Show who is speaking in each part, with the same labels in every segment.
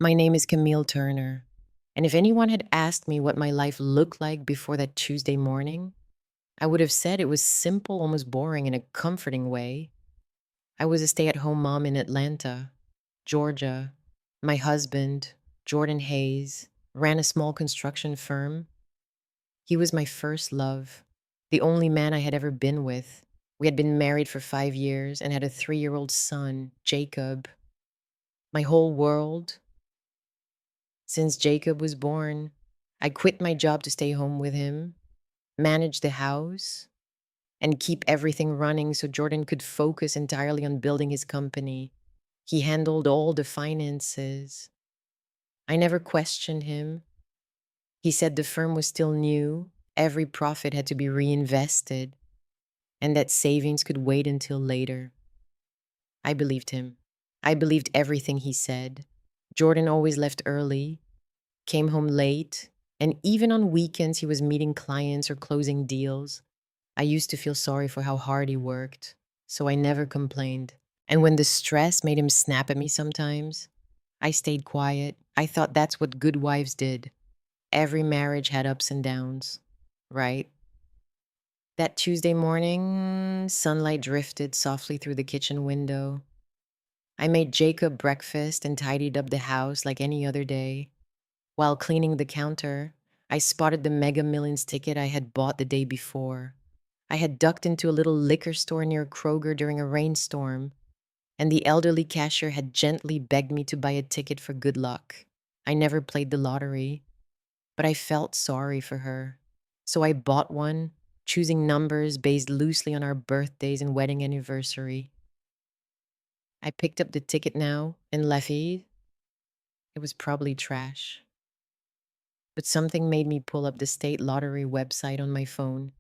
Speaker 1: My name is Camille Turner, and if anyone had asked me what my life looked like before that Tuesday morning, I would have said it was simple, almost boring in a comforting way. I was a stay at home mom in Atlanta, Georgia. My husband, Jordan Hayes, ran a small construction firm. He was my first love, the only man I had ever been with. We had been married for 5 years and had a 3-year-old son, Jacob. My whole world, since Jacob was born, I quit my job to stay home with him, manage the house, and keep everything running so Jordan could focus entirely on building his company. He handled all the finances. I never questioned him. He said the firm was still new, every profit had to be reinvested, and that savings could wait until later. I believed him. I believed everything he said. Jordan always left early, came home late, and even on weekends he was meeting clients or closing deals. I used to feel sorry for how hard he worked, so I never complained. And when the stress made him snap at me sometimes, I stayed quiet. I thought that's what good wives did. Every marriage had ups and downs, right? That Tuesday morning, sunlight drifted softly through the kitchen window. I made Jacob breakfast and tidied up the house like any other day. While cleaning the counter, I spotted the Mega Millions ticket I had bought the day before. I had ducked into a little liquor store near Kroger during a rainstorm, and the elderly cashier had gently begged me to buy a ticket for good luck. I never played the lottery, but I felt sorry for her. So I bought one, choosing numbers based loosely on our birthdays and wedding anniversary. I picked up the ticket now and left it. It was probably trash. But something made me pull up the state lottery website on my phone.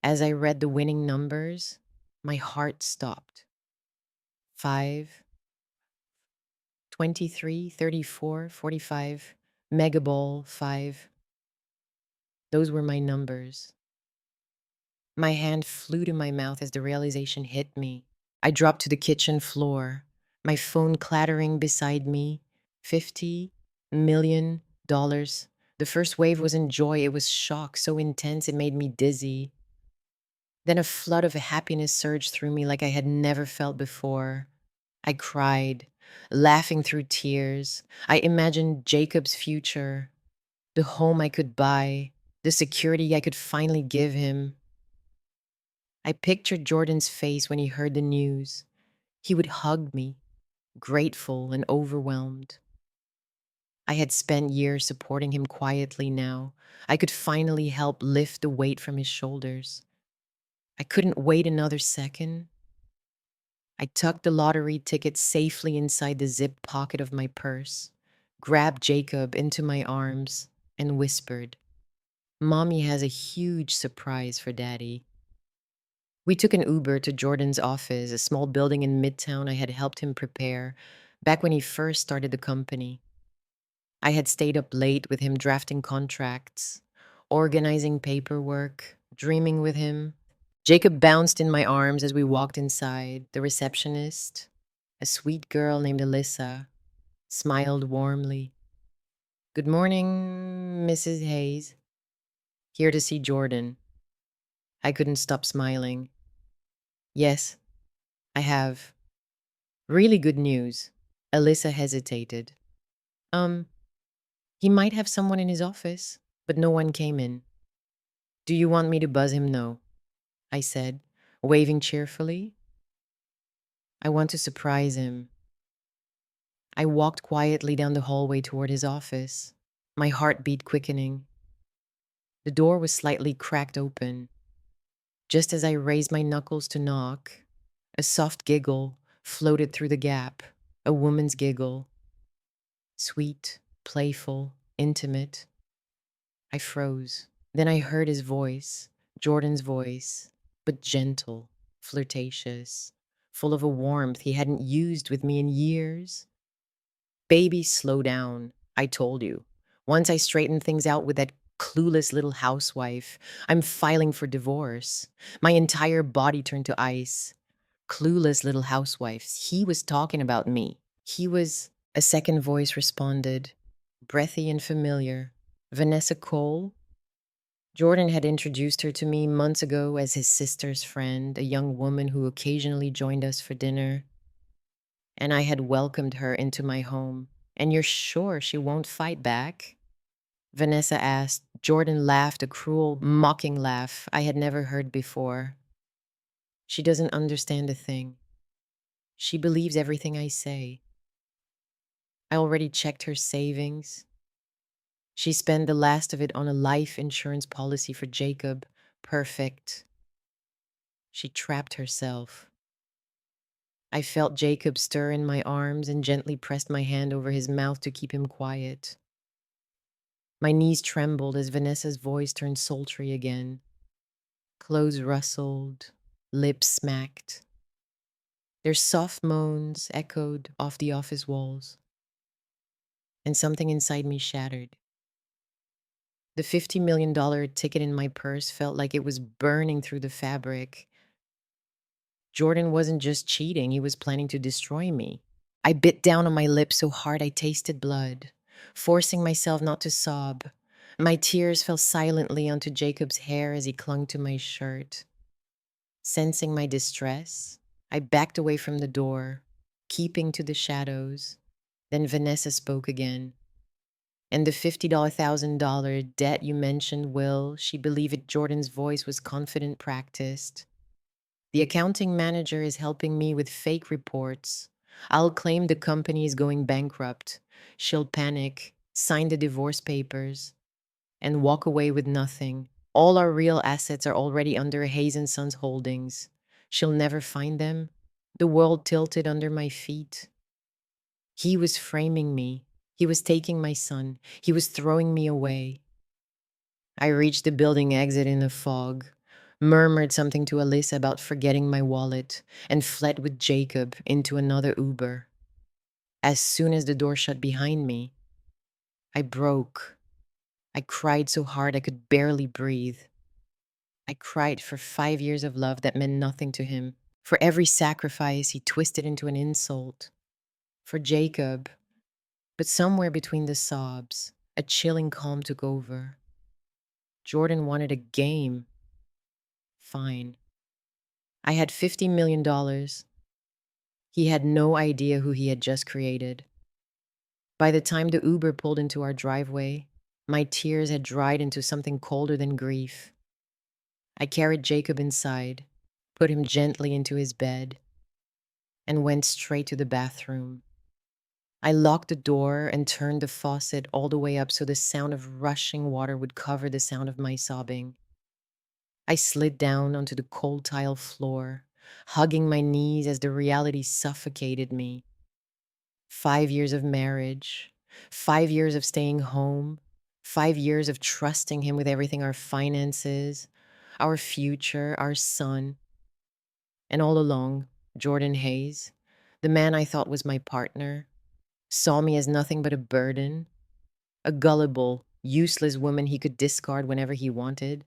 Speaker 1: As I read the winning numbers, my heart stopped. 5, 23, 34, 45, Mega Ball 5. Those were my numbers. My hand flew to my mouth as the realization hit me. I dropped to the kitchen floor, my phone clattering beside me. $50 million. The first wave wasn't joy, it was shock, so intense it made me dizzy. Then a flood of happiness surged through me like I had never felt before. I cried, laughing through tears. I imagined Jacob's future, the home I could buy, the security I could finally give him. I pictured Jordan's face when he heard the news. He would hug me, grateful and overwhelmed. I had spent years supporting him quietly now. I could finally help lift the weight from his shoulders. I couldn't wait another second. I tucked the lottery ticket safely inside the zip pocket of my purse, grabbed Jacob into my arms, and whispered, "Mommy has a huge surprise for Daddy." We took an Uber to Jordan's office, a small building in Midtown I had helped him prepare back when he first started the company. I had stayed up late with him drafting contracts, organizing paperwork, dreaming with him. Jacob bounced in my arms as we walked inside. The receptionist, a sweet girl named Alyssa, smiled warmly. "Good morning, Mrs. Hayes. Here to see Jordan." I couldn't stop smiling. "Yes, I have. Really good news." Alyssa hesitated. Um, he might have someone in his office, but no one came in. "Do you want me to buzz him no?" I said, waving cheerfully. "I want to surprise him." I walked quietly down the hallway toward his office, my heartbeat quickening. The door was slightly cracked open. Just as I raised my knuckles to knock, a soft giggle floated through the gap, a woman's giggle. Sweet, playful, intimate. I froze. Then I heard his voice, Jordan's voice, but gentle, flirtatious, full of a warmth he hadn't used with me in years. "Baby, slow down. I told you. Once I straighten things out with that clueless little housewife, I'm filing for divorce." My entire body turned to ice. Clueless little housewives. He was talking about me. He was A second voice responded, breathy and familiar. Vanessa Cole? Jordan had introduced her to me months ago as his sister's friend, a young woman who occasionally joined us for dinner, and I had welcomed her into my home. And you're sure she won't fight back? Vanessa asked. Jordan laughed, a cruel, mocking laugh I had never heard before. She doesn't understand a thing. She believes everything I say. I already checked her savings. She spent the last of it on a life insurance policy for Jacob. Perfect. She trapped herself. I felt Jacob stir in my arms and gently pressed my hand over his mouth to keep him quiet. My knees trembled as Vanessa's voice turned sultry again. Clothes rustled, lips smacked. Their soft moans echoed off the office walls, and something inside me shattered. The $50 million ticket in my purse felt like it was burning through the fabric. Jordan wasn't just cheating, he was planning to destroy me. I bit down on my lips so hard I tasted blood, forcing myself not to sob. My tears fell silently onto Jacob's hair as he clung to my shirt. Sensing my distress, I backed away from the door, keeping to the shadows. Then Vanessa spoke again. And the $50,000 debt you mentioned, Will, she believed it. Jordan's voice was confident, practiced. The accounting manager is helping me with fake reports. I'll claim the company is going bankrupt. She'll panic, sign the divorce papers, and walk away with nothing. All our real assets are already under Hayes and Sons Holdings. She'll never find them. The world tilted under my feet. He was framing me. He was taking my son. He was throwing me away. I reached the building exit in a fog, murmured something to Alyssa about forgetting my wallet, and fled with Jacob into another Uber. As soon as the door shut behind me, I broke. I cried so hard I could barely breathe. I cried for 5 years of love that meant nothing to him, for every sacrifice he twisted into an insult, for Jacob. But somewhere between the sobs, a chilling calm took over. Jordan wanted a game. Fine. I had $50 million. He had no idea who he had just created. By the time the Uber pulled into our driveway, my tears had dried into something colder than grief. I carried Jacob inside, put him gently into his bed, and went straight to the bathroom. I locked the door and turned the faucet all the way up so the sound of rushing water would cover the sound of my sobbing. I slid down onto the cold tile floor, hugging my knees as the reality suffocated me. 5 years of marriage, 5 years of staying home, 5 years of trusting him with everything, our finances, our future, our son. And all along, Jordan Hayes, the man I thought was my partner, saw me as nothing but a burden, a gullible, useless woman he could discard whenever he wanted.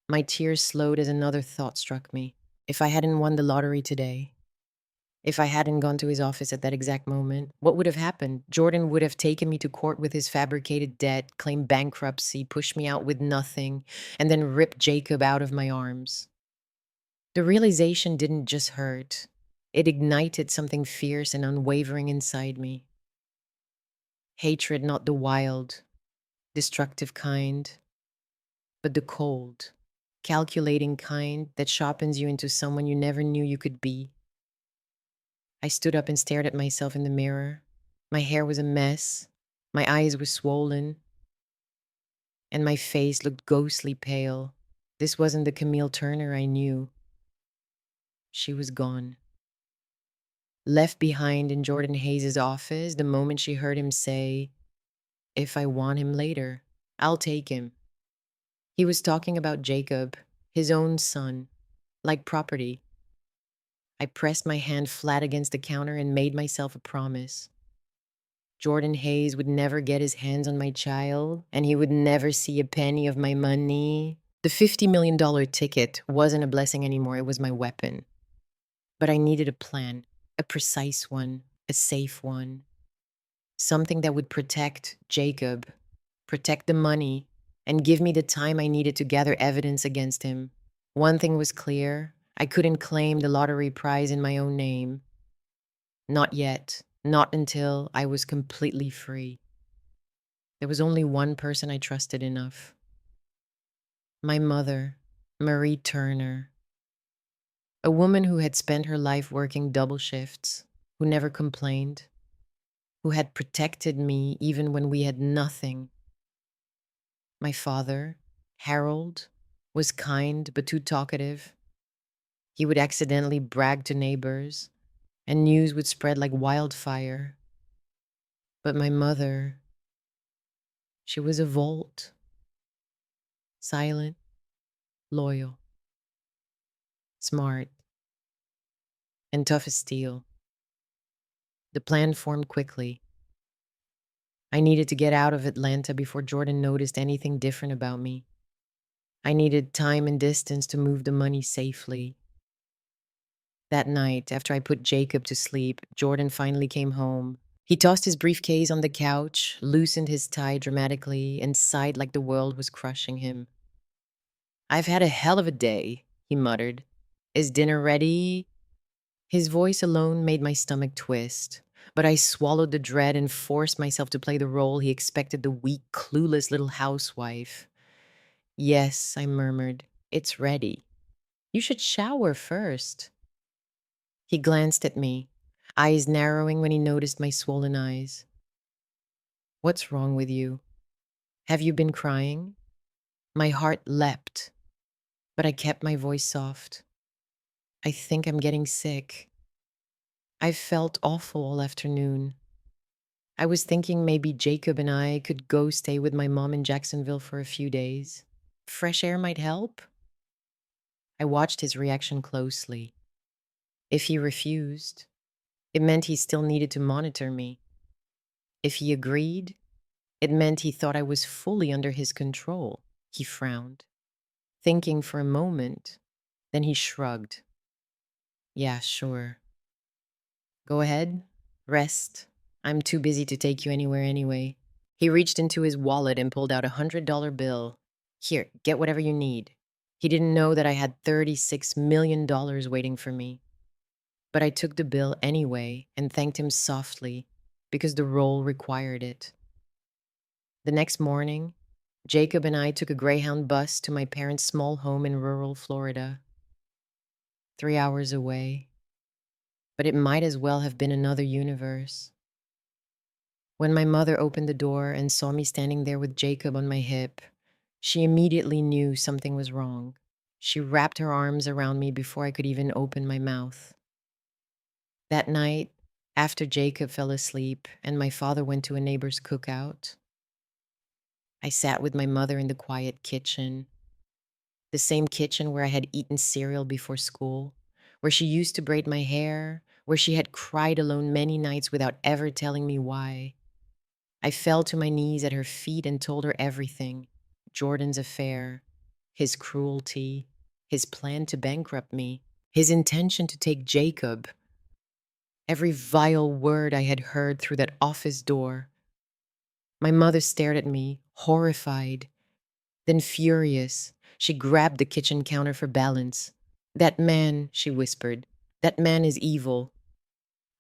Speaker 1: My tears slowed as another thought struck me. If I hadn't won the lottery today, if I hadn't gone to his office at that exact moment, what would have happened? Jordan would have taken me to court with his fabricated debt, claimed bankruptcy, pushed me out with nothing, and then ripped Jacob out of my arms. The realization didn't just hurt. It ignited something fierce and unwavering inside me. Hatred, not the wild, destructive kind, but the cold, calculating kind that sharpens you into someone you never knew you could be. I stood up and stared at myself in the mirror. My hair was a mess, my eyes were swollen, and my face looked ghostly pale. This wasn't the Camille Turner I knew. She was gone. Left behind in Jordan Hayes' office the moment she heard him say, "If I want him later, I'll take him." He was talking about Jacob, his own son, like property. I pressed my hand flat against the counter and made myself a promise. Jordan Hayes would never get his hands on my child, and he would never see a penny of my money. The $50 million ticket wasn't a blessing anymore, it was my weapon. But I needed a plan, a precise one, a safe one. Something that would protect Jacob, protect the money, and give me the time I needed to gather evidence against him. One thing was clear: I couldn't claim the lottery prize in my own name. Not yet. Not until I was completely free. There was only one person I trusted enough: my mother, Marie Turner, a woman who had spent her life working double shifts, who never complained, who had protected me even when we had nothing. My father, Harold, was kind but too talkative. He would accidentally brag to neighbors, and news would spread like wildfire. But my mother, she was a Volt, silent, loyal, smart, and tough as steel. The plan formed quickly. I needed to get out of Atlanta before Jordan noticed anything different about me. I needed time and distance to move the money safely. That night, after I put Jacob to sleep, Jordan finally came home. He tossed his briefcase on the couch, loosened his tie dramatically, and sighed like the world was crushing him. "I've had a hell of a day," he muttered. "Is dinner ready?" His voice alone made my stomach twist, but I swallowed the dread and forced myself to play the role he expected: the weak, clueless little housewife. "Yes," I murmured, "it's ready. You should shower first." He glanced at me, eyes narrowing when he noticed my swollen eyes. "What's wrong with you? Have you been crying?" My heart leapt, but I kept my voice soft. "I think I'm getting sick. I've felt awful all afternoon. I was thinking maybe Jacob and I could go stay with my mom in Jacksonville for a few days. Fresh air might help." I watched his reaction closely. If he refused, it meant he still needed to monitor me. If he agreed, it meant he thought I was fully under his control. He frowned, thinking for a moment. Then he shrugged. "Yeah, sure. Go ahead. Rest. I'm too busy to take you anywhere anyway." He reached into his wallet and pulled out $100 bill. "Here, get whatever you need." He didn't know that I had $36 million waiting for me. But I took the bill anyway and thanked him softly because the role required it. The next morning, Jacob and I took a Greyhound bus to my parents' small home in rural Florida. 3 hours away, but it might as well have been another universe. When my mother opened the door and saw me standing there with Jacob on my hip, she immediately knew something was wrong. She wrapped her arms around me before I could even open my mouth. That night, after Jacob fell asleep and my father went to a neighbor's cookout, I sat with my mother in the quiet kitchen, the same kitchen where I had eaten cereal before school, where she used to braid my hair, where she had cried alone many nights without ever telling me why. I fell to my knees at her feet and told her everything: Jordan's affair, his cruelty, his plan to bankrupt me, his intention to take Jacob. Every vile word I had heard through that office door. My mother stared at me, horrified. Then, furious, she grabbed the kitchen counter for balance. "That man," she whispered, "that man is evil."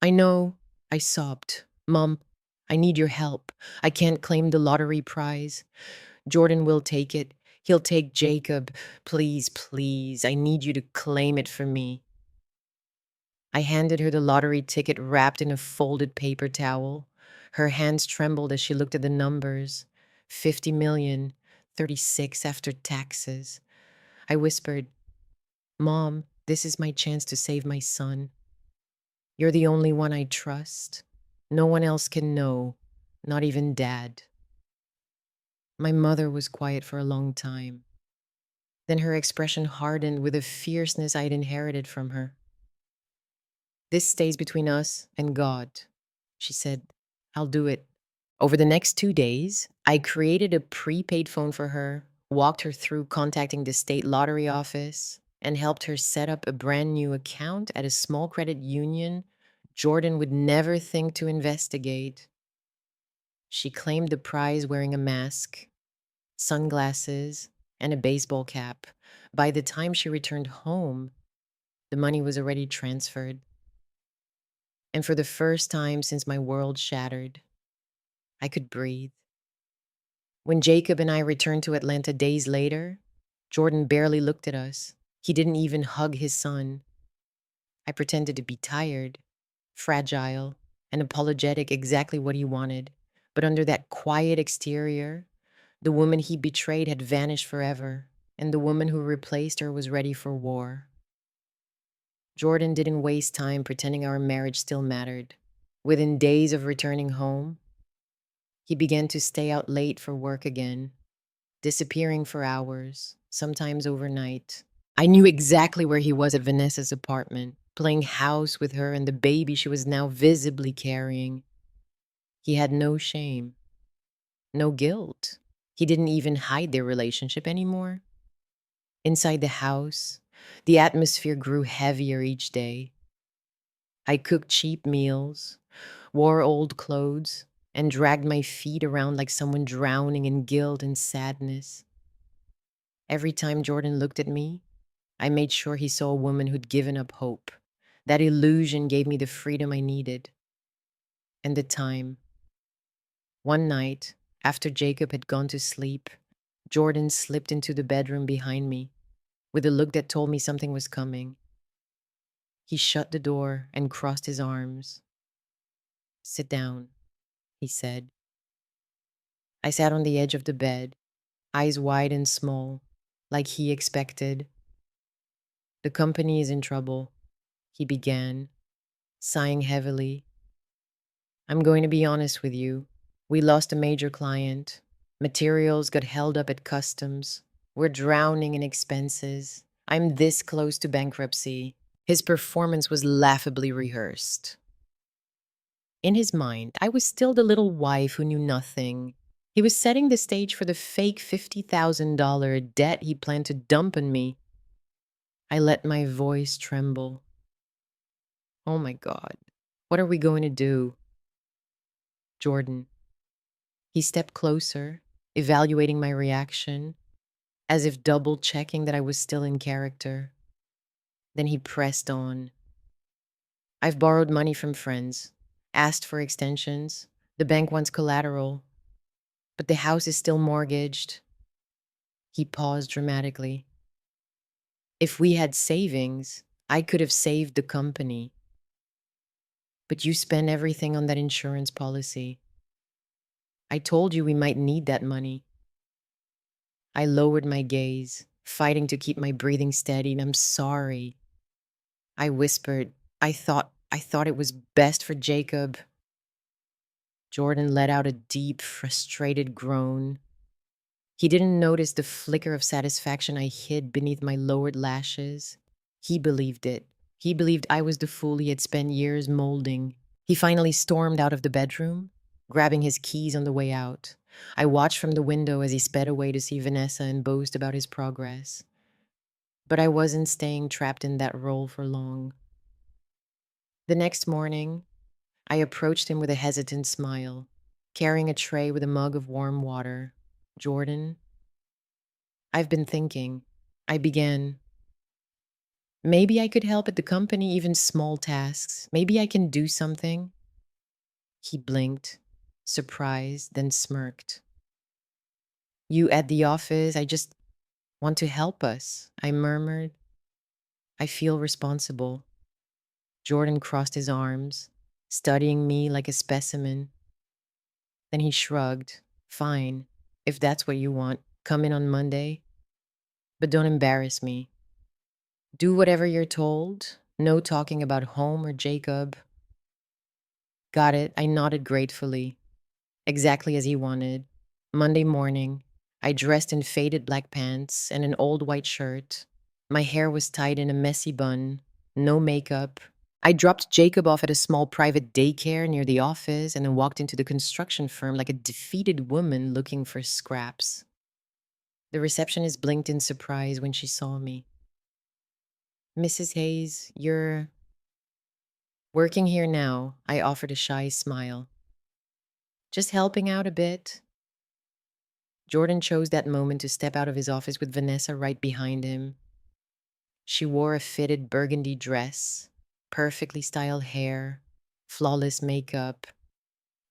Speaker 1: "I know," I sobbed. "Mom, I need your help. I can't claim the lottery prize. Jordan will take it. He'll take Jacob. Please, please, I need you to claim it for me." I handed her the lottery ticket wrapped in a folded paper towel. Her hands trembled as she looked at the numbers. 50 million, 36 after taxes. I whispered, "Mom, this is my chance to save my son. You're the only one I trust. No one else can know, not even Dad." My mother was quiet for a long time. Then her expression hardened with a fierceness I'd inherited from her. "This stays between us and God," she said. "I'll do it." Over the next 2 days, I created a prepaid phone for her, walked her through contacting the state lottery office, and helped her set up a brand new account at a small credit union Jordan would never think to investigate. She claimed the prize wearing a mask, sunglasses, and a baseball cap. By the time she returned home, the money was already transferred. And for the first time since my world shattered, I could breathe. When Jacob and I returned to Atlanta days later, Jordan barely looked at us. He didn't even hug his son. I pretended to be tired, fragile, and apologetic, exactly what he wanted. But under that quiet exterior, the woman he betrayed had vanished forever, and the woman who replaced her was ready for war. Jordan didn't waste time pretending our marriage still mattered. Within days of returning home, he began to stay out late for work again, disappearing for hours, sometimes overnight. I knew exactly where he was at Vanessa's apartment, playing house with her and the baby she was now visibly carrying. He had no shame, no guilt. He didn't even hide their relationship anymore. Inside the house, the atmosphere grew heavier each day. I cooked cheap meals, wore old clothes, and dragged my feet around like someone drowning in guilt and sadness. Every time Jordan looked at me, I made sure he saw a woman who'd given up hope. That illusion gave me the freedom I needed. And the time. One night, after Jacob had gone to sleep, Jordan slipped into the bedroom behind me with a look that told me something was coming. He shut the door and crossed his arms. "Sit down," he said. I sat on the edge of the bed, eyes wide and small, like he expected. "The company is in trouble," he began, sighing heavily. "I'm going to be honest with you. We lost a major client. Materials got held up at customs. We're drowning in expenses. I'm this close to bankruptcy." His performance was laughably rehearsed. In his mind, I was still the little wife who knew nothing. He was setting the stage for the fake $50,000 debt he planned to dump on me. I let my voice tremble. "Oh my God, what are we going to do?" "Jordan." He stepped closer, evaluating my reaction, as if double checking that I was still in character. Then he pressed on. "I've borrowed money from friends, asked for extensions. The bank wants collateral, but the house is still mortgaged." He paused dramatically. "If we had savings, I could have saved the company. But you spent everything on that insurance policy. I told you we might need that money." I lowered my gaze, fighting to keep my breathing steady. "I'm sorry," I whispered. I thought it was best for Jacob." Jordan let out a deep, frustrated groan. He didn't notice the flicker of satisfaction I hid beneath my lowered lashes. He believed it. He believed I was the fool he had spent years molding. He finally stormed out of the bedroom, grabbing his keys on the way out. I watched from the window as he sped away to see Vanessa and boast about his progress. But I wasn't staying trapped in that role for long. The next morning, I approached him with a hesitant smile, carrying a tray with a mug of warm water. "Jordan, I've been thinking." I began. "Maybe I could help at the company, even small tasks. Maybe I can do something." He blinked, surprised, then smirked. "You at the office? I just want to help us," I murmured. "I feel responsible." Jordan crossed his arms, studying me like a specimen. Then he shrugged. "Fine, if that's what you want. Come in on Monday. But don't embarrass me. Do whatever you're told. No talking about home or Jacob." "Got it," I nodded gratefully. Exactly as he wanted. Monday morning, I dressed in faded black pants and an old white shirt. My hair was tied in a messy bun, no makeup. I dropped Jacob off at a small private daycare near the office and then walked into the construction firm like a defeated woman looking for scraps. The receptionist blinked in surprise when she saw me. "Mrs. Hayes, you're working here now," I offered a shy smile. Just helping out a bit. Jordan chose that moment to step out of his office with Vanessa right behind him. She wore a fitted burgundy dress, perfectly styled hair, flawless makeup,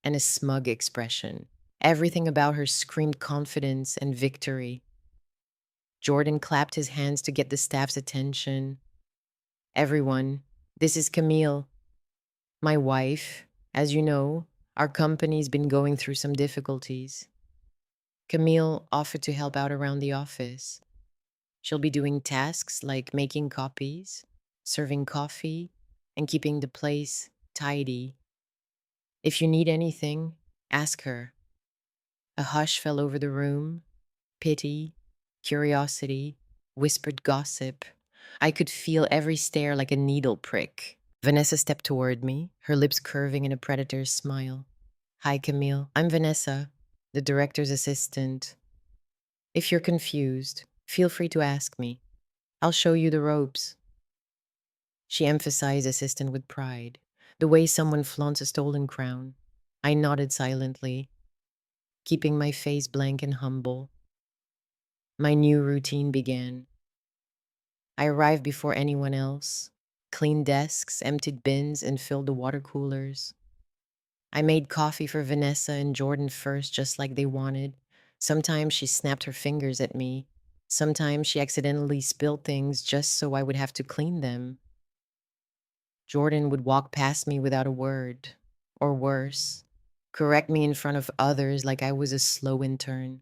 Speaker 1: and a smug expression. Everything about her screamed confidence and victory. Jordan clapped his hands to get the staff's attention. Everyone, this is Camille, my wife. As you know, our company's been going through some difficulties. Camille offered to help out around the office. She'll be doing tasks like making copies, serving coffee, and keeping the place tidy. If you need anything, ask her. A hush fell over the room. Pity, curiosity, whispered gossip. I could feel every stare like a needle prick. Vanessa stepped toward me, her lips curving in a predator's smile. Hi, Camille. I'm Vanessa, the director's assistant. If you're confused, feel free to ask me. I'll show you the ropes. She emphasized assistant with pride, the way someone flaunts a stolen crown. I nodded silently, keeping my face blank and humble. My new routine began. I arrived before anyone else, cleaned desks, emptied bins, and filled the water coolers. I made coffee for Vanessa and Jordan first, just like they wanted. Sometimes she snapped her fingers at me. Sometimes she accidentally spilled things just so I would have to clean them. Jordan would walk past me without a word, or worse, correct me in front of others like I was a slow intern.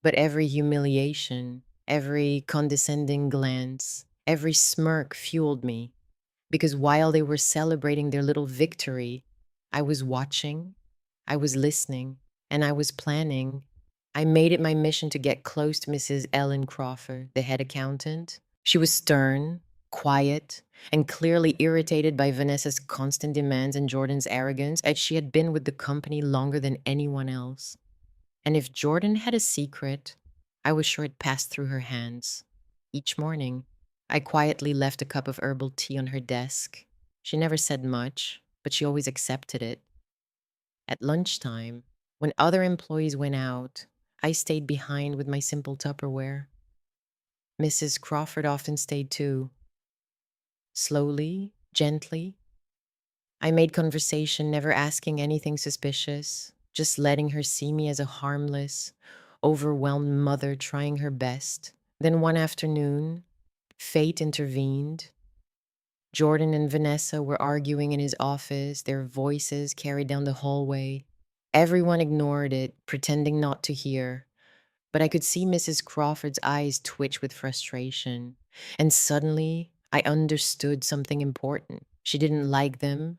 Speaker 1: But every humiliation, every condescending glance, every smirk fueled me, because while they were celebrating their little victory, I was watching, I was listening, and I was planning. I made it my mission to get close to Mrs. Ellen Crawford, the head accountant. She was stern, quiet, and clearly irritated by Vanessa's constant demands and Jordan's arrogance, as she had been with the company longer than anyone else. And if Jordan had a secret, I was sure it passed through her hands. Each morning, I quietly left a cup of herbal tea on her desk. She never said much, but she always accepted it. At lunchtime, when other employees went out, I stayed behind with my simple Tupperware. Mrs. Crawford often stayed too. Slowly, gently, I made conversation, never asking anything suspicious, just letting her see me as a harmless, overwhelmed mother trying her best. Then one afternoon, fate intervened. Jordan and Vanessa were arguing in his office, their voices carried down the hallway. Everyone ignored it, pretending not to hear. But I could see Mrs. Crawford's eyes twitch with frustration. And suddenly, I understood something important. She didn't like them,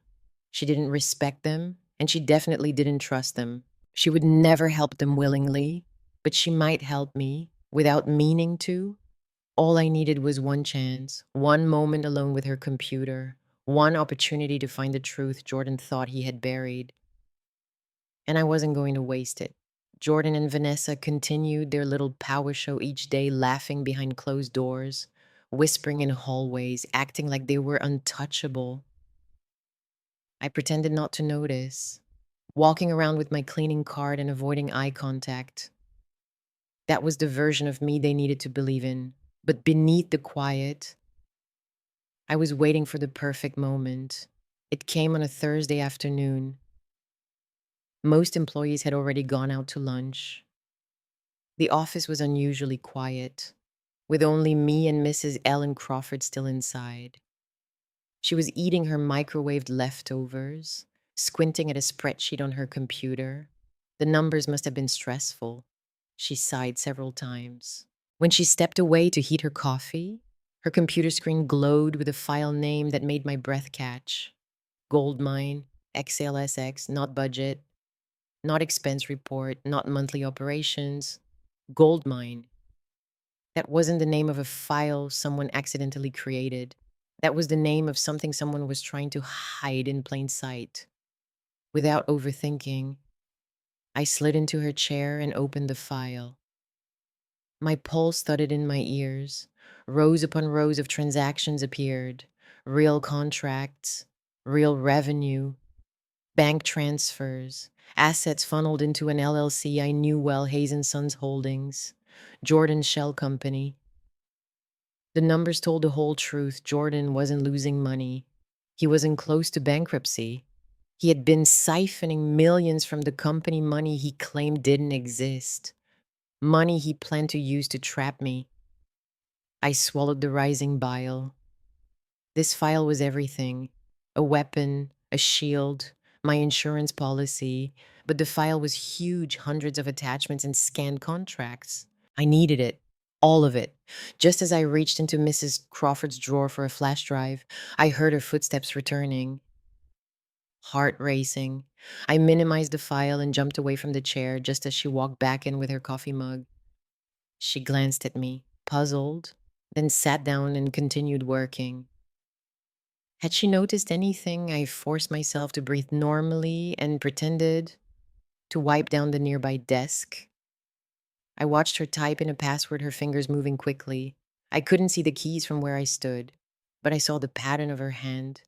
Speaker 1: she didn't respect them, and she definitely didn't trust them. She would never help them willingly, but she might help me without meaning to. All I needed was one chance, one moment alone with her computer, one opportunity to find the truth Jordan thought he had buried. And I wasn't going to waste it. Jordan and Vanessa continued their little power show each day, laughing behind closed doors, whispering in hallways, acting like they were untouchable. I pretended not to notice, walking around with my cleaning cart and avoiding eye contact. That was the version of me they needed to believe in. But beneath the quiet, I was waiting for the perfect moment. It came on a Thursday afternoon. Most employees had already gone out to lunch. The office was unusually quiet, with only me and Mrs. Ellen Crawford still inside. She was eating her microwaved leftovers, squinting at a spreadsheet on her computer. The numbers must have been stressful. She sighed several times. When she stepped away to heat her coffee, her computer screen glowed with a file name that made my breath catch. Goldmine, XLSX, not budget, not expense report, not monthly operations. Goldmine. That wasn't the name of a file someone accidentally created. That was the name of something someone was trying to hide in plain sight. Without overthinking, I slid into her chair and opened the file. My pulse thudded in my ears. Rows upon rows of transactions appeared. Real contracts, real revenue, bank transfers, Assets funneled into an LLC I knew well, Hayes and Sons Holdings, Jordan Shell Company. The numbers told the whole truth. Jordan wasn't losing money. He wasn't close to bankruptcy. He had been siphoning millions from the company, money he claimed didn't exist, money he planned to use to trap me. I swallowed the rising bile. This file was everything: a weapon, a shield, my insurance policy. But the file was huge, hundreds of attachments and scanned contracts. I needed it, all of it. Just as I reached into Mrs. Crawford's drawer for a flash drive, I heard her footsteps returning. Heart racing. I minimized the file and jumped away from the chair just as she walked back in with her coffee mug. She glanced at me, puzzled, then sat down and continued working. Had she noticed anything? I forced myself to breathe normally and pretended to wipe down the nearby desk. I watched her type in a password, her fingers moving quickly. I couldn't see the keys from where I stood, but I saw the pattern of her hand.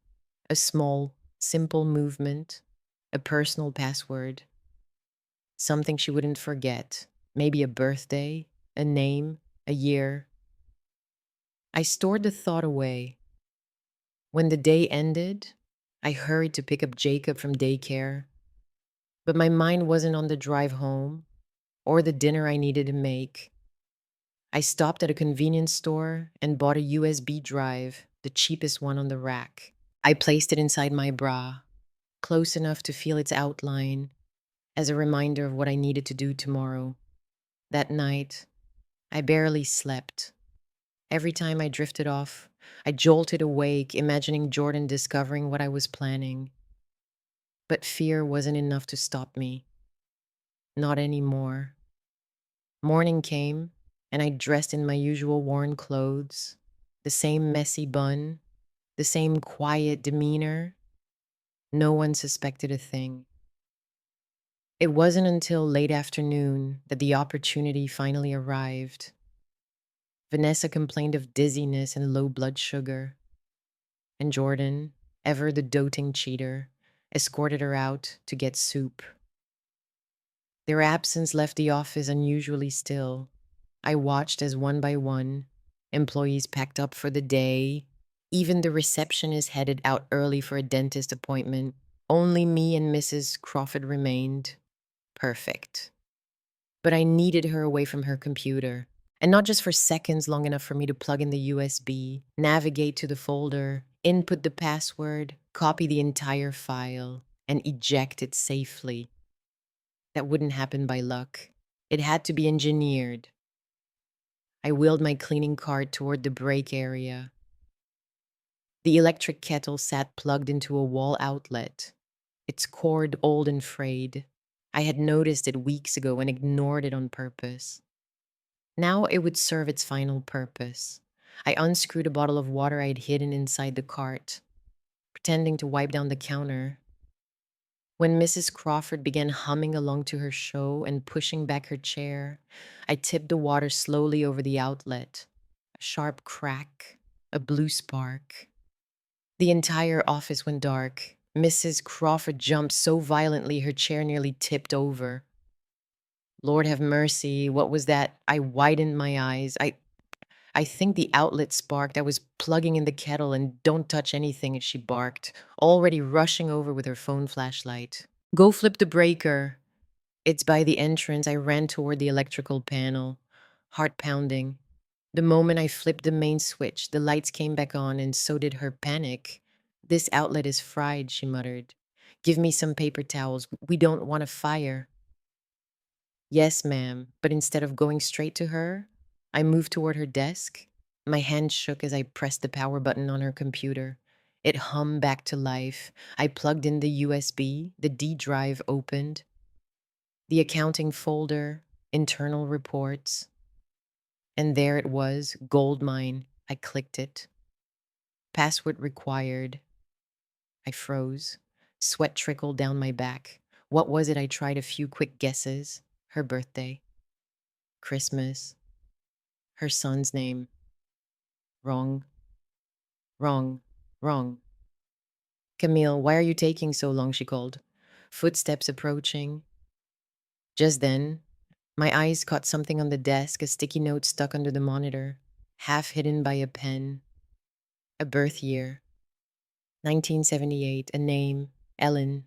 Speaker 1: A small, simple movement, a personal password, something she wouldn't forget. Maybe a birthday, a name, a year. I stored the thought away. When the day ended, I hurried to pick up Jacob from daycare, but my mind wasn't on the drive home or the dinner I needed to make. I stopped at a convenience store and bought a USB drive, the cheapest one on the rack. I placed it inside my bra, close enough to feel its outline, as a reminder of what I needed to do tomorrow. That night, I barely slept. Every time I drifted off, I jolted awake, imagining Jordan discovering what I was planning. But fear wasn't enough to stop me. Not anymore. Morning came, and I dressed in my usual worn clothes, the same messy bun, the same quiet demeanor. No one suspected a thing. It wasn't until late afternoon that the opportunity finally arrived. Vanessa complained of dizziness and low blood sugar, and Jordan, ever the doting cheater, escorted her out to get soup. Their absence left the office unusually still. I watched as one by one, employees packed up for the day. Even the receptionist headed out early for a dentist appointment. Only me and Mrs. Crawford remained. Perfect. But I needed her away from her computer. And not just for seconds, long enough for me to plug in the USB, navigate to the folder, input the password, copy the entire file, and eject it safely. That wouldn't happen by luck. It had to be engineered. I wheeled my cleaning cart toward the break area. The electric kettle sat plugged into a wall outlet, its cord old and frayed. I had noticed it weeks ago and ignored it on purpose. Now it would serve its final purpose. I unscrewed a bottle of water I had hidden inside the cart, pretending to wipe down the counter. When Mrs. Crawford began humming along to her show and pushing back her chair, I tipped the water slowly over the outlet. A sharp crack, a blue spark. The entire office went dark. Mrs. Crawford jumped so violently her chair nearly tipped over. Lord have mercy, what was that? I widened my eyes. I think the outlet sparked. I was plugging in the kettle, and don't touch anything, she barked, already rushing over with her phone flashlight. Go flip the breaker. It's by the entrance. I ran toward the electrical panel, heart pounding. The moment I flipped the main switch, the lights came back on, and so did her panic. This outlet is fried, she muttered. Give me some paper towels. We don't want a fire. Yes, ma'am, but instead of going straight to her, I moved toward her desk. My hand shook as I pressed the power button on her computer. It hummed back to life. I plugged in the USB, the D drive opened. The accounting folder, internal reports. And there it was, goldmine. I clicked it. Password required. I froze. Sweat trickled down my back. What was it? I tried a few quick guesses. Her birthday. Christmas. Her son's name. Wrong. Wrong. Wrong. Camille, why are you taking so long? She called. Footsteps approaching. Just then, my eyes caught something on the desk, a sticky note stuck under the monitor, half hidden by a pen. A birth year, 1978, a name, Ellen.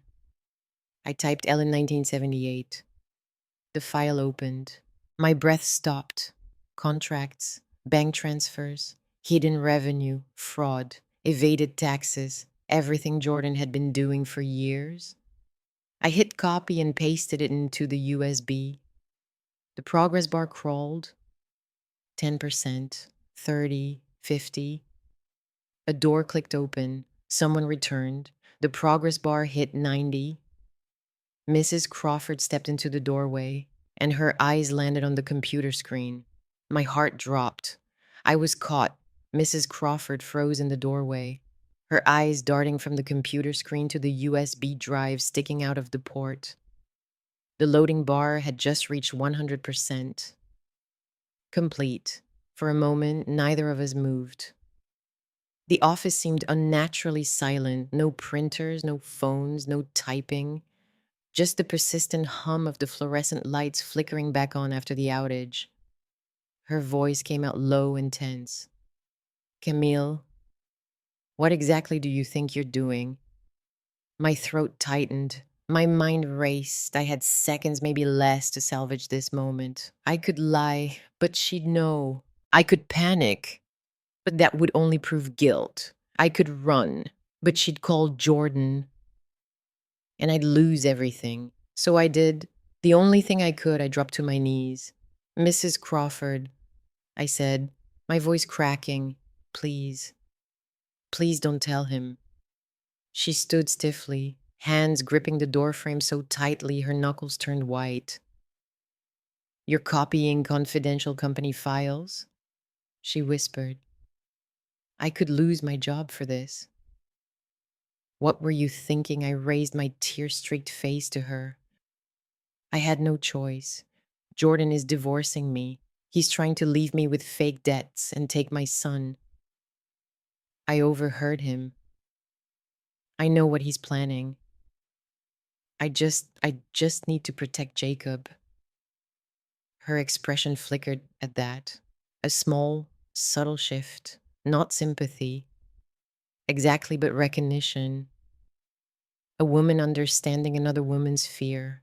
Speaker 1: I typed Ellen 1978. The file opened. My breath stopped. Contracts, bank transfers, hidden revenue, fraud, evaded taxes, everything Jordan had been doing for years. I hit copy and pasted it into the USB. The progress bar crawled 10%, 30, 50. A door clicked open. Someone returned. The progress bar hit 90. Mrs. Crawford stepped into the doorway, and her eyes landed on the computer screen. My heart dropped. I was caught. Mrs. Crawford froze in the doorway, her eyes darting from the computer screen to the USB drive sticking out of the port. The loading bar had just reached 100%. Complete. For a moment, neither of us moved. The office seemed unnaturally silent. No printers, no phones, no typing. Just the persistent hum of the fluorescent lights flickering back on after the outage. Her voice came out low and tense. Camille, what exactly do you think you're doing? My throat tightened. My mind raced. I had seconds, maybe less, to salvage this moment. I could lie, but she'd know. I could panic, but that would only prove guilt. I could run, but she'd call Jordan, and I'd lose everything. So I did. The only thing I could, I dropped to my knees. Mrs. Crawford, I said, my voice cracking, please, please don't tell him. She stood stiffly, hands gripping the doorframe so tightly her knuckles turned white. You're copying confidential company files? She whispered. I could lose my job for this. What were you thinking? I raised my tear-streaked face to her. I had no choice. Jordan is divorcing me. He's trying to leave me with fake debts and take my son. I overheard him. I know what he's planning. I just need to protect Jacob. Her expression flickered at that. A small, subtle shift. Not sympathy. Exactly, but recognition. A woman understanding another woman's fear.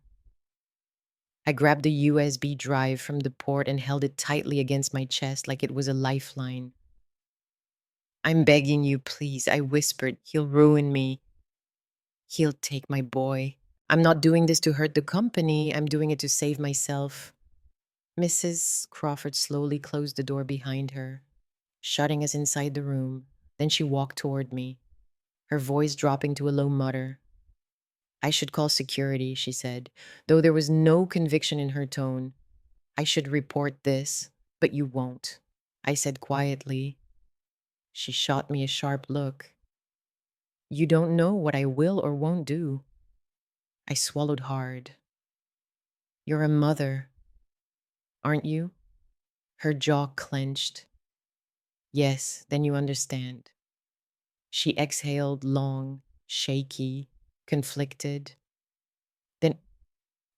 Speaker 1: I grabbed the USB drive from the port and held it tightly against my chest like it was a lifeline. I'm begging you, please, I whispered. He'll ruin me. He'll take my boy. I'm not doing this to hurt the company. I'm doing it to save myself. Mrs. Crawford slowly closed the door behind her, shutting us inside the room. Then she walked toward me, her voice dropping to a low mutter. I should call security, she said, though there was no conviction in her tone. I should report this, but you won't, I said quietly. She shot me a sharp look. You don't know what I will or won't do. I swallowed hard. You're a mother, aren't you? Her jaw clenched. Yes, then you understand. She exhaled long, shaky, conflicted. Then,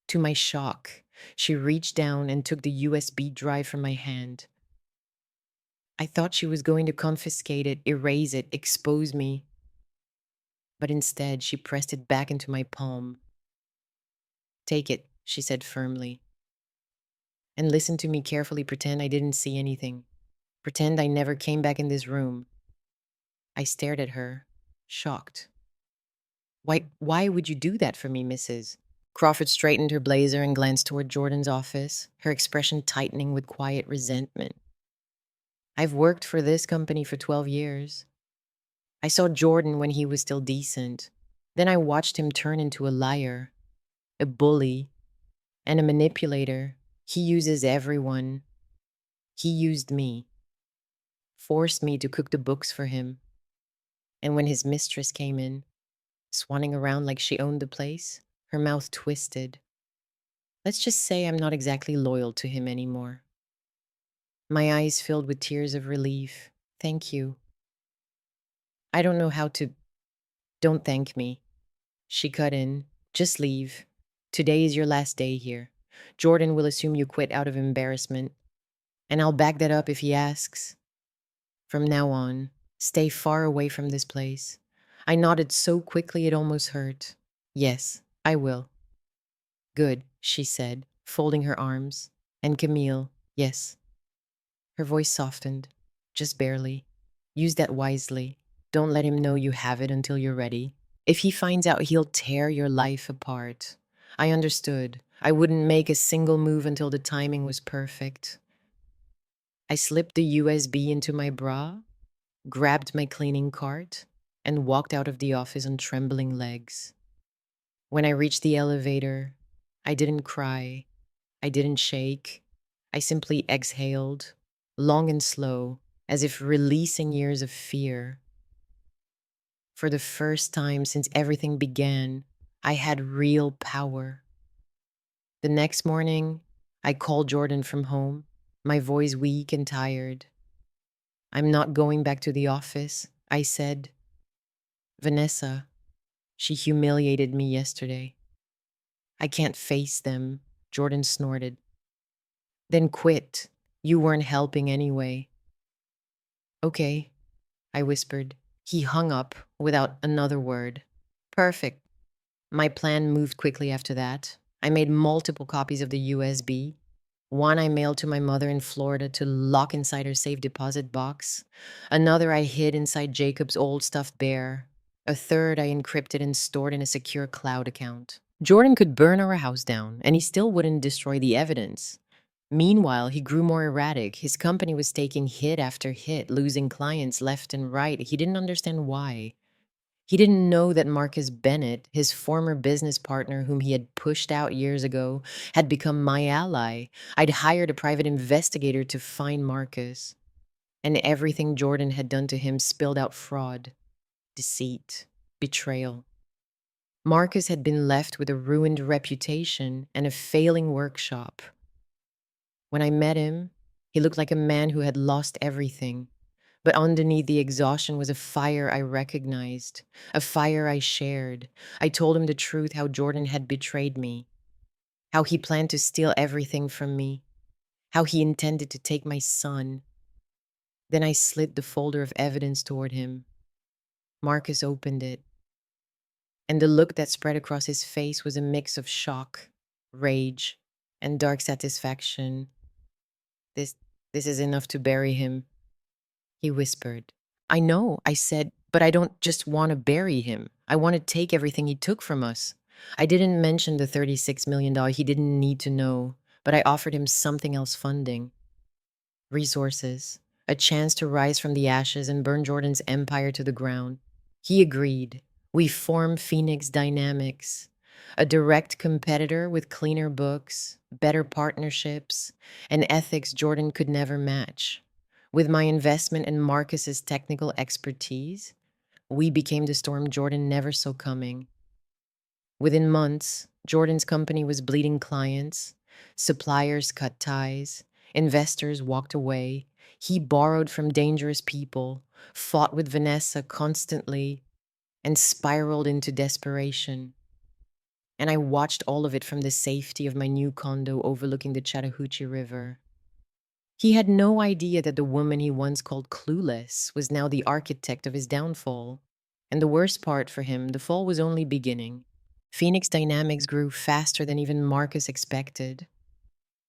Speaker 1: to my shock, she reached down and took the USB drive from my hand. I thought she was going to confiscate it, erase it, expose me. But instead, she pressed it back into my palm. Take it, she said firmly. And listen to me carefully. Pretend I didn't see anything. Pretend I never came back in this room. I stared at her, shocked. Why would you do that for me, Mrs.? Crawford straightened her blazer and glanced toward Jordan's office, her expression tightening with quiet resentment. I've worked for this company for 12 years. I saw Jordan when he was still decent. Then I watched him turn into a liar, a bully, and a manipulator. He uses everyone. He used me, forced me to cook the books for him. And when his mistress came in, swanning around like she owned the place, her mouth twisted. Let's just say I'm not exactly loyal to him anymore. My eyes filled with tears of relief. Thank you. I don't know how to... Don't thank me. She cut in. Just leave. Today is your last day here. Jordan will assume you quit out of embarrassment, and I'll back that up if he asks. From now on, stay far away from this place. I nodded so quickly it almost hurt. Yes, I will. Good, she said, folding her arms. And Camille, yes. Her voice softened, just barely. Use that wisely. Don't let him know you have it until you're ready. If he finds out, he'll tear your life apart. I understood. I wouldn't make a single move until the timing was perfect. I slipped the USB into my bra, grabbed my cleaning cart, and walked out of the office on trembling legs. When I reached the elevator, I didn't cry. I didn't shake. I simply exhaled, long and slow, as if releasing years of fear. For the first time since everything began, I had real power. The next morning, I called Jordan from home, my voice weak and tired. I'm not going back to the office, I said. Vanessa, she humiliated me yesterday. I can't face them, Jordan snorted. Then quit. You weren't helping anyway. Okay, I whispered. He hung up without another word. Perfect. My plan moved quickly after that. I made multiple copies of the USB. One I mailed to my mother in Florida to lock inside her safe deposit box. Another I hid inside Jacob's old stuffed bear. A third I encrypted and stored in a secure cloud account. Jordan could burn our house down, and he still wouldn't destroy the evidence. Meanwhile, he grew more erratic. His company was taking hit after hit, losing clients left and right. He didn't understand why. He didn't know that Marcus Bennett, his former business partner whom he had pushed out years ago, had become my ally. I'd hired a private investigator to find Marcus. And everything Jordan had done to him spilled out fraud, deceit, betrayal. Marcus had been left with a ruined reputation and a failing workshop. When I met him, he looked like a man who had lost everything. But underneath the exhaustion was a fire I recognized, a fire I shared. I told him the truth, how Jordan had betrayed me, how he planned to steal everything from me, how he intended to take my son. Then I slid the folder of evidence toward him. Marcus opened it, and the look that spread across his face was a mix of shock, rage, and dark satisfaction. This, this is enough to bury him, he whispered. I know, I said, but I don't just want to bury him. I want to take everything he took from us. I didn't mention the $36 million. He didn't need to know, but I offered him something else: funding, resources, a chance to rise from the ashes and burn Jordan's empire to the ground. He agreed. We formed Phoenix Dynamics, a direct competitor with cleaner books, better partnerships, and ethics Jordan could never match. With my investment and Marcus's technical expertise, we became the storm Jordan never saw coming. Within months, Jordan's company was bleeding clients, suppliers cut ties, investors walked away. He borrowed from dangerous people, fought with Vanessa constantly, and spiraled into desperation. And I watched all of it from the safety of my new condo overlooking the Chattahoochee River. He had no idea that the woman he once called clueless was now the architect of his downfall. And the worst part for him, the fall was only beginning. Phoenix Dynamics grew faster than even Marcus expected.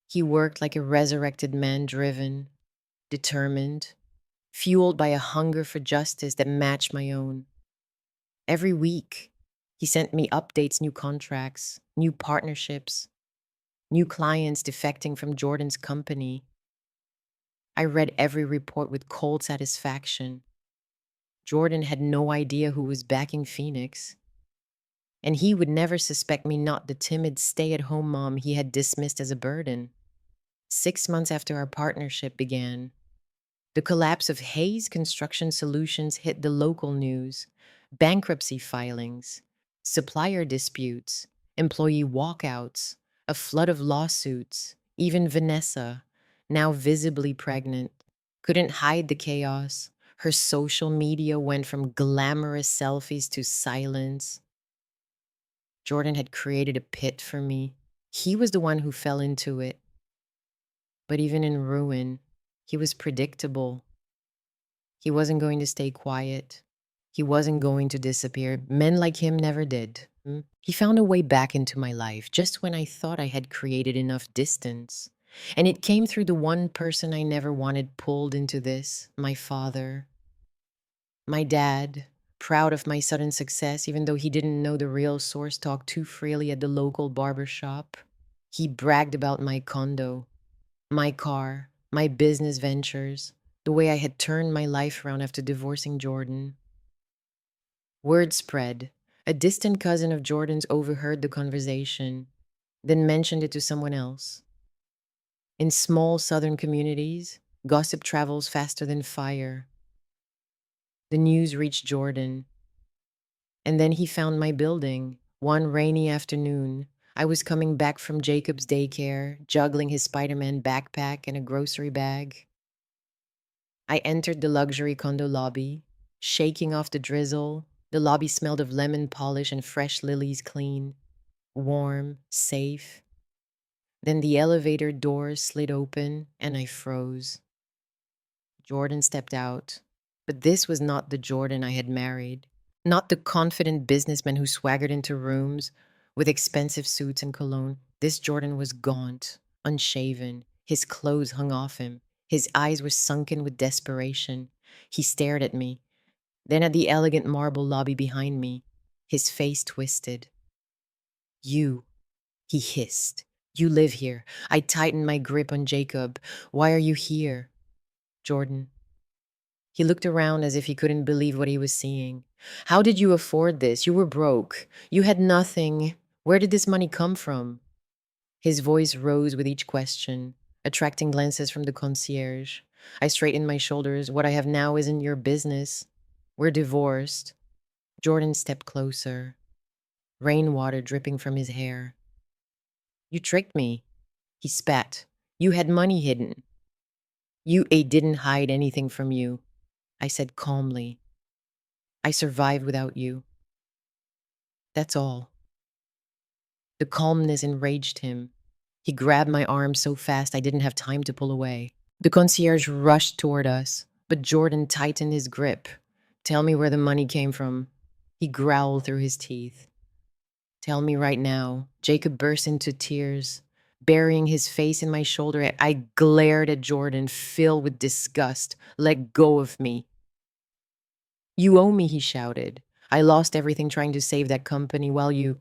Speaker 1: He worked like a resurrected man, driven, determined, fueled by a hunger for justice that matched my own. Every week, he sent me updates, new contracts, new partnerships, new clients defecting from Jordan's company. I read every report with cold satisfaction. Jordan had no idea who was backing Phoenix, and he would never suspect me not the timid stay-at-home mom he had dismissed as a burden. 6 months after our partnership began, the collapse of Hayes Construction Solutions hit the local news. Bankruptcy filings, supplier disputes, employee walkouts, a flood of lawsuits. Even Vanessa, now visibly pregnant, couldn't hide the chaos. Her social media went from glamorous selfies to silence. Jordan had created a pit for me. He was the one who fell into it. But even in ruin, he was predictable. He wasn't going to stay quiet. He wasn't going to disappear. Men like him never did. He found a way back into my life just when I thought I had created enough distance. And it came through the one person I never wanted pulled into this, my father. My dad, proud of my sudden success, even though he didn't know the real source, talked too freely at the local barber shop. He bragged about my condo, my car, my business ventures, the way I had turned my life around after divorcing Jordan. Word spread. A distant cousin of Jordan's overheard the conversation, then mentioned it to someone else. In small southern communities, gossip travels faster than fire. The news reached Jordan, and then he found my building. One rainy afternoon, I was coming back from Jacob's daycare, juggling his Spider-Man backpack and a grocery bag. I entered the luxury condo lobby, shaking off the drizzle. The lobby smelled of lemon polish and fresh lilies, clean, warm, safe. Then the elevator doors slid open and I froze. Jordan stepped out. But this was not the Jordan I had married. Not the confident businessman who swaggered into rooms with expensive suits and cologne. This Jordan was gaunt, unshaven. His clothes hung off him. His eyes were sunken with desperation. He stared at me, then at the elegant marble lobby behind me. His face twisted. You, he hissed. You live here. I tightened my grip on Jacob. Why are you here? Jordan. He looked around as if he couldn't believe what he was seeing. How did you afford this? You were broke. You had nothing. Where did this money come from? His voice rose with each question, attracting glances from the concierge. I straightened my shoulders. What I have now isn't your business. We're divorced. Jordan stepped closer, rainwater dripping from his hair. You tricked me. He spat. You had money hidden. I didn't hide anything from you. I said calmly. I survived without you. That's all. The calmness enraged him. He grabbed my arm so fast I didn't have time to pull away. The concierge rushed toward us, but Jordan tightened his grip. Tell me where the money came from. He growled through his teeth. Tell me right now. Jacob burst into tears, burying his face in my shoulder. I glared at Jordan, filled with disgust. Let go of me. You owe me, he shouted. I lost everything trying to save that company while you...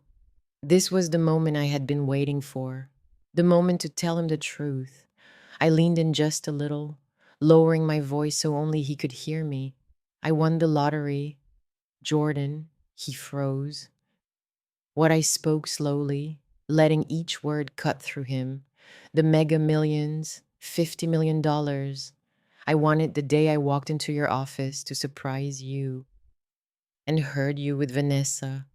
Speaker 1: This was the moment I had been waiting for. The moment to tell him the truth. I leaned in just a little, lowering my voice so only he could hear me. I won the lottery. Jordan, he froze. What I spoke slowly, letting each word cut through him. The mega millions, $50 million. I won it the day I walked into your office to surprise you and heard you with Vanessa.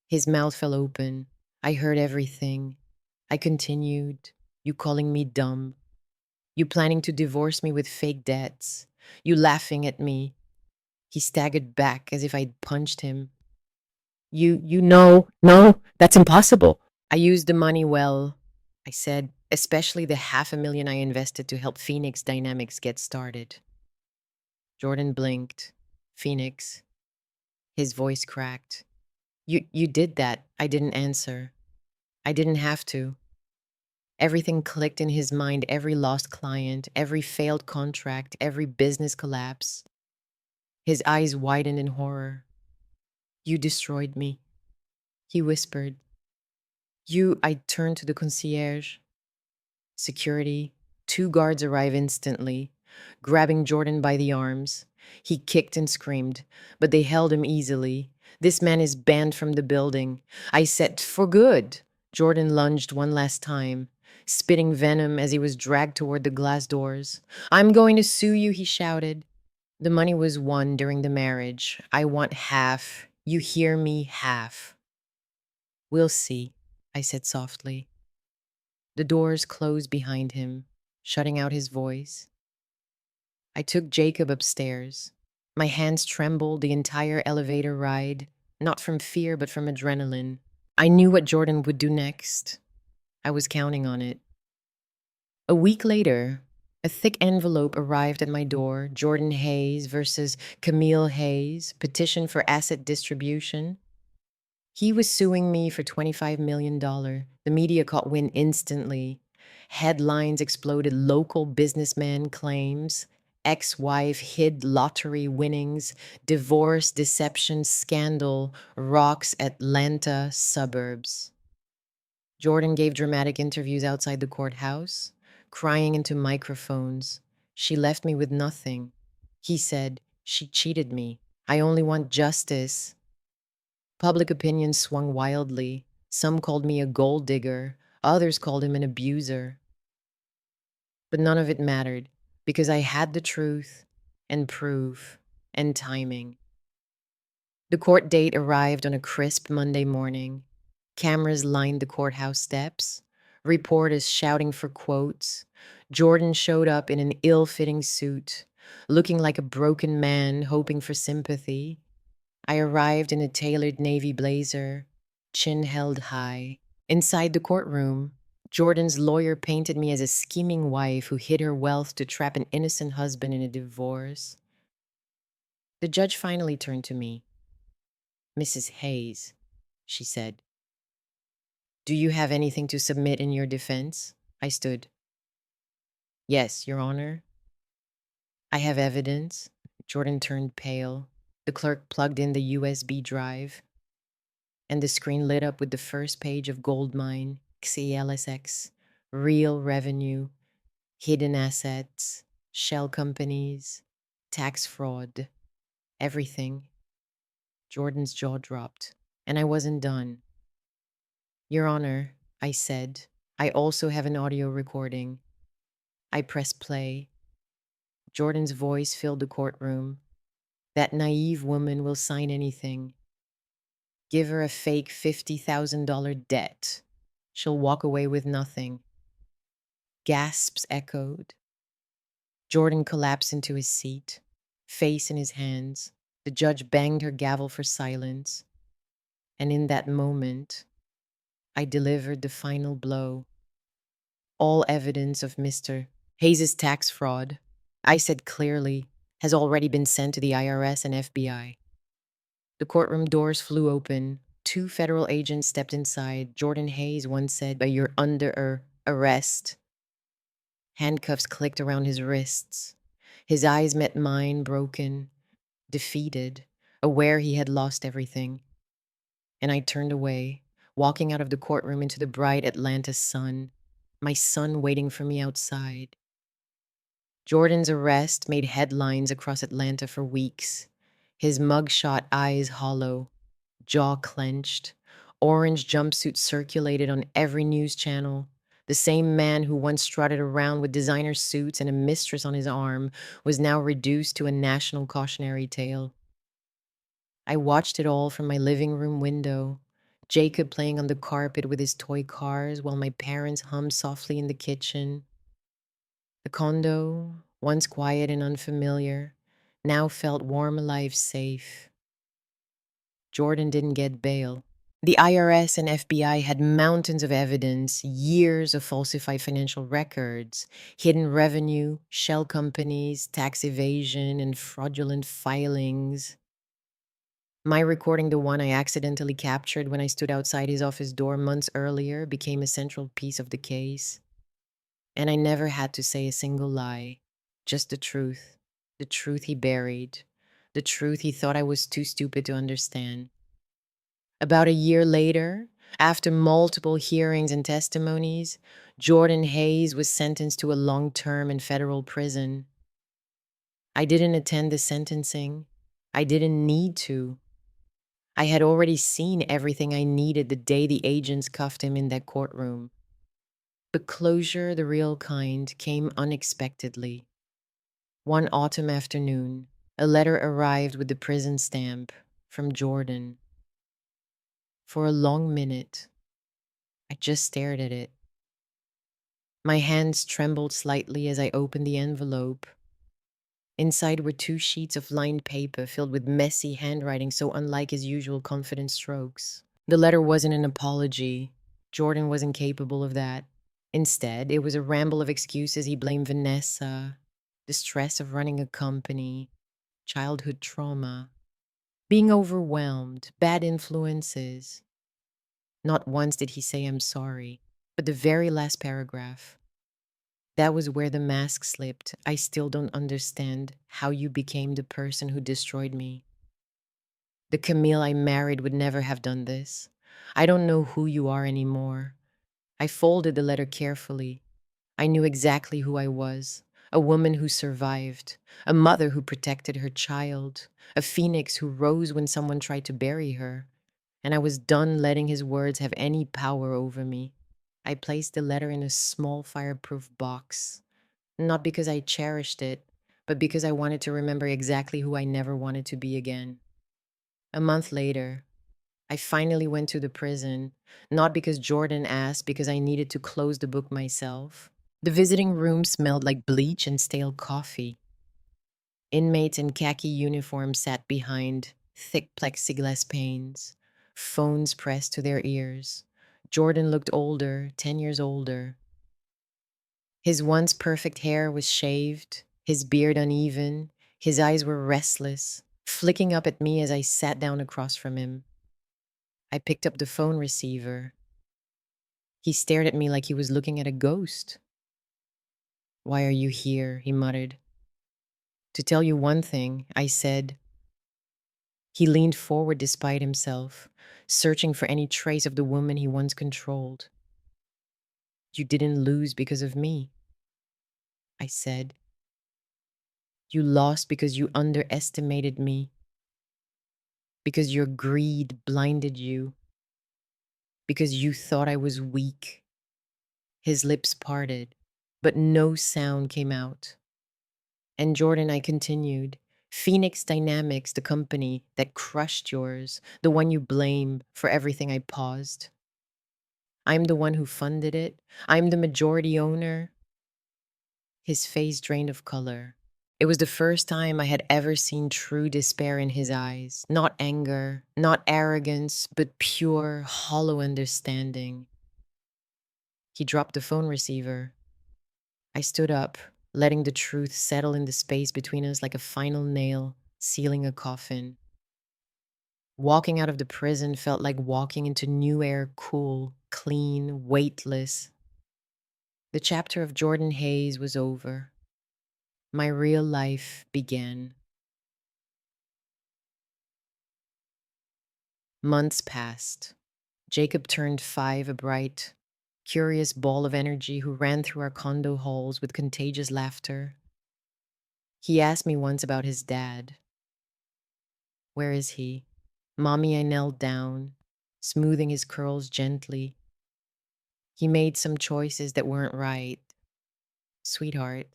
Speaker 1: His mouth fell open. I heard everything. I continued. You calling me dumb. You planning to divorce me with fake debts. You laughing at me. He staggered back as if I'd punched him. You know, no, that's impossible. I used the money well, I said, especially the $500,000 I invested to help Phoenix Dynamics get started. Jordan blinked. Phoenix. His voice cracked. You did that. I didn't answer. I didn't have to. Everything clicked in his mind, every lost client, every failed contract, every business collapse. His eyes widened in horror. You destroyed me, he whispered. I turned to the concierge. Security. 2 guards arrive instantly, grabbing Jordan by the arms. He kicked and screamed, but they held him easily. This man is banned from the building. I said, for good. Jordan lunged one last time, spitting venom as he was dragged toward the glass doors. I'm going to sue you, he shouted. The money was won during the marriage. I want half. You hear me? Half. We'll see, I said softly. The doors closed behind him, shutting out his voice. I took Jacob upstairs. My hands trembled the entire elevator ride, not from fear but from adrenaline. I knew what Jordan would do next. I was counting on it. A week later, a thick envelope arrived at my door. Jordan Hayes versus Camille Hayes, petition for asset distribution. He was suing me for $25 million. The media caught wind instantly. Headlines exploded. Local businessman claims ex-wife hid lottery winnings. Divorce deception scandal rocks Atlanta suburbs. Jordan gave dramatic interviews outside the courthouse, crying into microphones. She left me with nothing. He said, she cheated me. I only want justice. Public opinion swung wildly. Some called me a gold digger, others called him an abuser. But none of it mattered because I had the truth and proof and timing. The court date arrived on a crisp Monday morning. Cameras lined the courthouse steps, reporters shouting for quotes. Jordan showed up in an ill-fitting suit, looking like a broken man hoping for sympathy. I arrived in a tailored navy blazer, chin held high. Inside the courtroom, Jordan's lawyer painted me as a scheming wife who hid her wealth to trap an innocent husband in a divorce. The judge finally turned to me. Mrs. Hayes, she said, do you have anything to submit in your defense? I stood. Yes, Your Honor. I have evidence. Jordan turned pale. The clerk plugged in the USB drive, and the screen lit up with the first page of Goldmine, XELSX, real revenue, hidden assets, shell companies, tax fraud, everything. Jordan's jaw dropped, and I wasn't done. Your Honor, I said, I also have an audio recording. I pressed play. Jordan's voice filled the courtroom. That naive woman will sign anything. Give her a fake $50,000 debt. She'll walk away with nothing. Gasps echoed. Jordan collapsed into his seat, face in his hands. The judge banged her gavel for silence. And in that moment, I delivered the final blow. All evidence of Mr. Hayes' tax fraud, I said clearly, has already been sent to the IRS and FBI. The courtroom doors flew open. 2 federal agents stepped inside. Jordan Hayes once said, "But you're under arrest." Handcuffs clicked around his wrists. His eyes met mine, broken, defeated, aware he had lost everything. And I turned away, walking out of the courtroom into the bright Atlanta sun, my son waiting for me outside. Jordan's arrest made headlines across Atlanta for weeks. His mugshot eyes hollow, jaw clenched. Orange jumpsuit circulated on every news channel. The same man who once strutted around with designer suits and a mistress on his arm was now reduced to a national cautionary tale. I watched it all from my living room window. Jacob playing on the carpet with his toy cars while my parents hummed softly in the kitchen. The condo, once quiet and unfamiliar, now felt warm, alive, safe. Jordan didn't get bail. The IRS and FBI had mountains of evidence, years of falsified financial records, hidden revenue, shell companies, tax evasion, and fraudulent filings. My recording, the one I accidentally captured when I stood outside his office door months earlier, became a central piece of the case. And I never had to say a single lie, just the truth he buried, the truth he thought I was too stupid to understand. About a year later, after multiple hearings and testimonies, Jordan Hayes was sentenced to a long term in federal prison. I didn't attend the sentencing. I didn't need to. I had already seen everything I needed the day the agents cuffed him in that courtroom. But closure, the real kind, came unexpectedly. One autumn afternoon, a letter arrived with the prison stamp from Jordan. For a long minute, I just stared at it. My hands trembled slightly as I opened the envelope. Inside were 2 sheets of lined paper filled with messy handwriting so unlike his usual confident strokes. The letter wasn't an apology. Jordan wasn't capable of that. Instead, it was a ramble of excuses. He blamed Vanessa, the stress of running a company, childhood trauma, being overwhelmed, bad influences. Not once did he say, I'm sorry. But the very last paragraph, that was where the mask slipped. I still don't understand how you became the person who destroyed me. The Camille I married would never have done this. I don't know who you are anymore. I folded the letter carefully. I knew exactly who I was. A woman who survived, a mother who protected her child, a phoenix who rose when someone tried to bury her. And I was done letting his words have any power over me. I placed the letter in a small fireproof box, not because I cherished it, but because I wanted to remember exactly who I never wanted to be again. A month later, I finally went to the prison, not because Jordan asked, because I needed to close the book myself. The visiting room smelled like bleach and stale coffee. Inmates in khaki uniforms sat behind thick plexiglass panes, phones pressed to their ears. Jordan looked older, 10 years older. His once perfect hair was shaved, his beard uneven, his eyes were restless, flicking up at me as I sat down across from him. I picked up the phone receiver. He stared at me like he was looking at a ghost. Why are you here? He muttered. To tell you one thing, I said. He leaned forward despite himself, searching for any trace of the woman he once controlled. You didn't lose because of me, I said. You lost because you underestimated me, because your greed blinded you, because you thought I was weak. His lips parted, but no sound came out. And Jordan, I continued, Phoenix Dynamics, the company that crushed yours, the one you blame for everything. I paused. I'm the one who funded it. I'm the majority owner. His face drained of color. It was the first time I had ever seen true despair in his eyes. Not anger, not arrogance, but pure, hollow understanding. He dropped the phone receiver. I stood up, letting the truth settle in the space between us like a final nail sealing a coffin. Walking out of the prison felt like walking into new air, cool, clean, weightless. The chapter of Jordan Hayes was over. My real life began. Months passed. Jacob turned 5, a bright, curious ball of energy who ran through our condo halls with contagious laughter. He asked me once about his dad. Where is he? Mommy, I knelt down, smoothing his curls gently. He made some choices that weren't right. Sweetheart,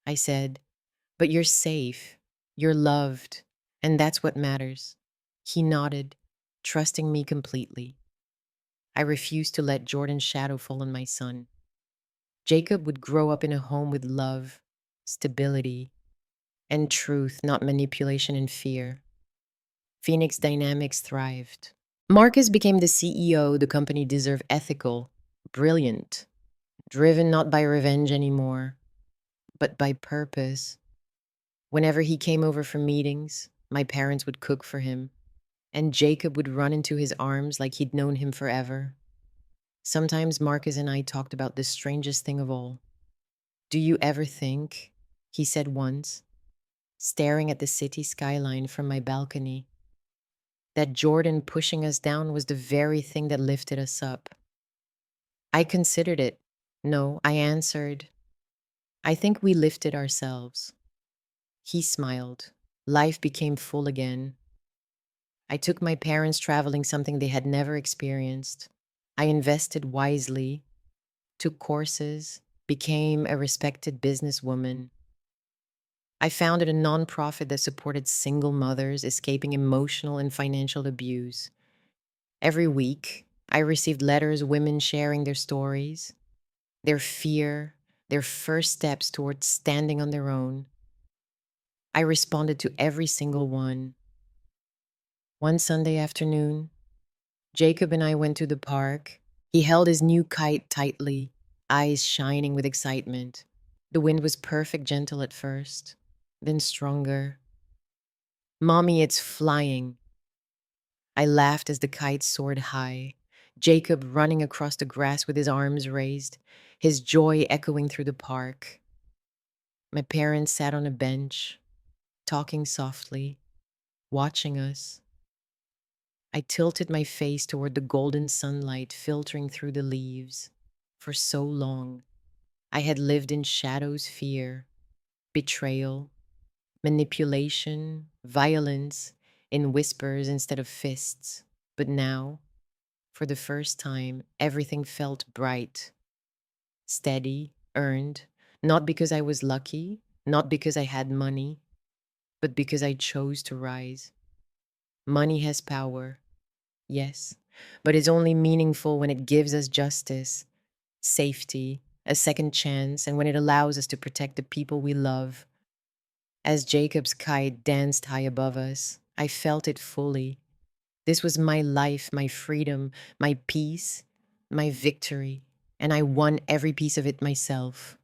Speaker 1: I said, but you're safe. You're loved. And that's what matters. He nodded, trusting me completely. I refused to let Jordan's shadow fall on my son. Jacob would grow up in a home with love, stability, and truth, not manipulation and fear. Phoenix Dynamics thrived. Marcus became the CEO the company deserved, ethical, brilliant, driven not by revenge anymore, but by purpose. Whenever he came over for meetings, my parents would cook for him, and Jacob would run into his arms like he'd known him forever. Sometimes Marcus and I talked about the strangest thing of all. Do you ever think, he said once, staring at the city skyline from my balcony, that Jordan pushing us down was the very thing that lifted us up? I considered it. No, I answered. I think we lifted ourselves. He smiled. Life became full again. I took my parents traveling, something they had never experienced. I invested wisely, took courses, became a respected businesswoman. I founded a nonprofit that supported single mothers escaping emotional and financial abuse. Every week, I received letters, women sharing their stories, their fear, their first steps towards standing on their own. I responded to every single one. One Sunday afternoon, Jacob and I went to the park. He held his new kite tightly, eyes shining with excitement. The wind was perfect gentle at first, then stronger. Mommy, it's flying. I laughed as the kite soared high. Jacob running across the grass with his arms raised, his joy echoing through the park. My parents sat on a bench, talking softly, watching us. I tilted my face toward the golden sunlight filtering through the leaves. For so long, I had lived in shadow's fear, betrayal, manipulation, violence, in whispers instead of fists. But now, for the first time, everything felt bright, steady, earned, not because I was lucky, not because I had money, but because I chose to rise. Money has power, yes, but it's only meaningful when it gives us justice, safety, a second chance, and when it allows us to protect the people we love. As Jacob's kite danced high above us, I felt it fully. This was my life, my freedom, my peace, my victory, and I won every piece of it myself.